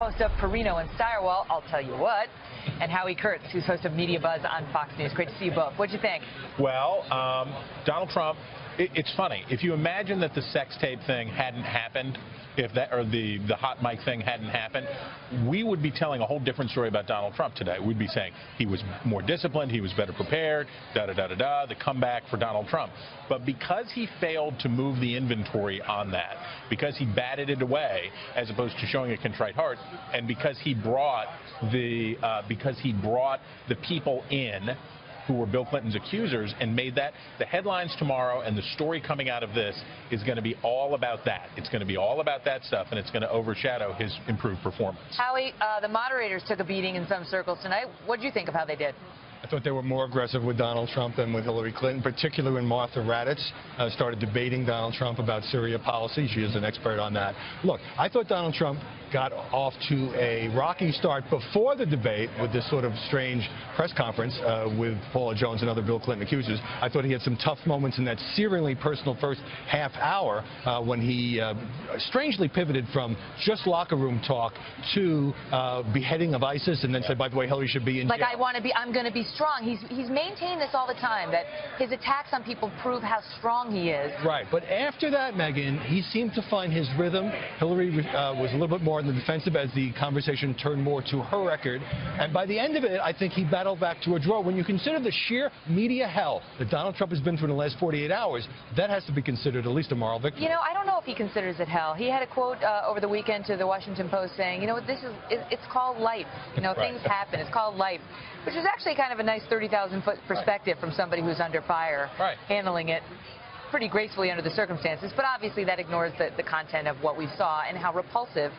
Host of Perino and Steyerwalt, I'll tell you what, and Howie Kurtz, who's host of Media Buzz on Fox News. Great to see you both. What'd you think? Well, Donald Trump, it's funny. If you imagine that the sex tape thing hadn't happened, or the hot mic thing hadn't happened, we would be telling a whole different story about Donald Trump today. We'd be saying he was more disciplined, he was better prepared, da-da-da-da-da, the comeback for Donald Trump. But because he failed to move the inventory on that, because he batted it away as opposed to showing a contrite heart, and because he brought the people in who were Bill Clinton's accusers and made that the headlines tomorrow, and the story coming out of this is going to be all about that. It's going to be all about that stuff, and it's going to overshadow his improved performance. Howie, the moderators took a beating in some circles tonight. What did you think of how they did? I thought they were more aggressive with Donald Trump than with Hillary Clinton, particularly when Martha Raddatz started debating Donald Trump about Syria policy. She is an expert on that. Look, I thought Donald Trump got off to a rocky start before the debate with this sort of strange press conference with Paula Jones and other Bill Clinton accusers. I thought he had some tough moments in that searingly personal first half hour when he strangely pivoted from just locker room talk to beheading of ISIS, and then said, by the way, Hillary should be in jail. Like, I'm going to be strong. He's maintained this all the time, that his attacks on people prove how strong he is. Right, but after that, Megan, he seemed to find his rhythm. Hillary was a little bit more on the defensive as the conversation turned more to her record. And by the end of it, I think he battled back to a draw. When you consider the sheer media hell that Donald Trump has been through in the last 48 hours, that has to be considered at least a moral victory. You know, I don't know if he considers it hell. He had a quote over the weekend to the Washington Post saying, you know, it's called life. You know, Right. things happen. It's called life, which is actually kind of a nice 30,000-foot perspective from somebody who's under fire, Right. handling it pretty gracefully under the circumstances. But obviously that ignores the content of what we saw and how repulsive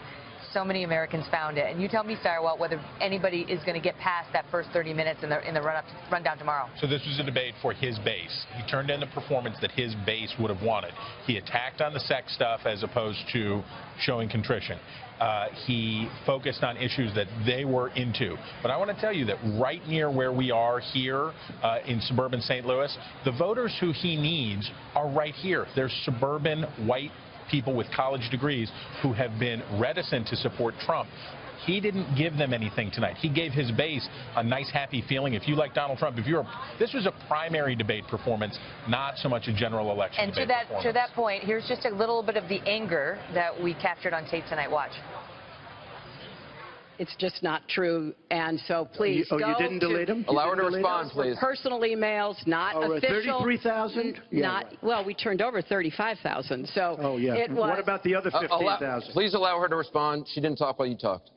so many Americans found it. And you tell me, Steyerwalt, whether anybody is going to get past that first 30 minutes in the rundown tomorrow. So this was a debate for his base. He turned in the performance that his base would have wanted. He attacked on the sex stuff as opposed to showing contrition. He focused on issues that they were into. But I want to tell you that right near where we are here in suburban St. Louis, the voters who he needs are right here. There's suburban white people with college degrees who have been reticent to support Trump. He didn't give them anything tonight. He gave his base a nice, happy feeling. If you like Donald Trump, this was a primary debate performance, not so much a general election debate performance. And to that point, here's just a little bit of the anger that we captured on tape tonight. Watch. It's just not true, and so please you didn't delete them? Allow her to respond, please. Personal emails, not official. 33,000? Not well. We turned over 35,000. So oh yeah. It was, what about the other 15,000? Please allow her to respond. She didn't talk while you talked.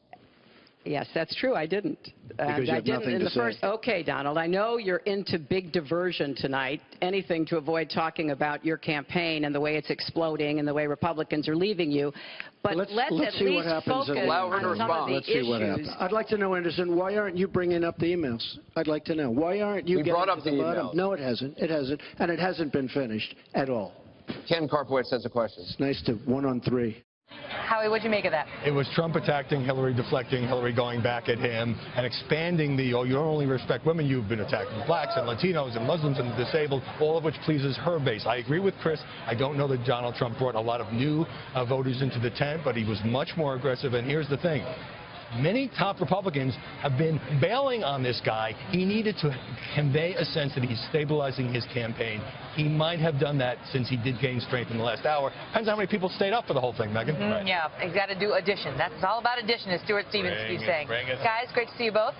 Yes, that's true. I didn't. Because you have nothing to say. Okay, Donald, I know you're into big diversion tonight, anything to avoid talking about your campaign and the way it's exploding and the way Republicans are leaving you. But let's at least focus on some of the issues. I'd like to know, Anderson, why aren't you bringing up the emails? I'd like to know. Why aren't you getting brought up the emails? No, it hasn't. It hasn't. And it hasn't been finished at all. Ken Karpowitz has a question. It's nice to 1-on-3. Howie, what'd you make of that? It was Trump attacking Hillary, deflecting Hillary, going back at him, and expanding the, oh, you don't only respect women, you've been attacking blacks and Latinos and Muslims and the disabled, all of which pleases her base. I agree with Chris. I don't know that Donald Trump brought a lot of new voters into the tent, but he was much more aggressive. And here's the thing. Many top Republicans have been bailing on this guy. He needed to convey a sense that he's stabilizing his campaign. He might have done that since he did gain strength in the last hour. Depends how many people stayed up for the whole thing, Megan. Right. Yeah, he's got to do addition. That's all about addition, as Stuart Stevens keeps saying. Guys, great to see you both.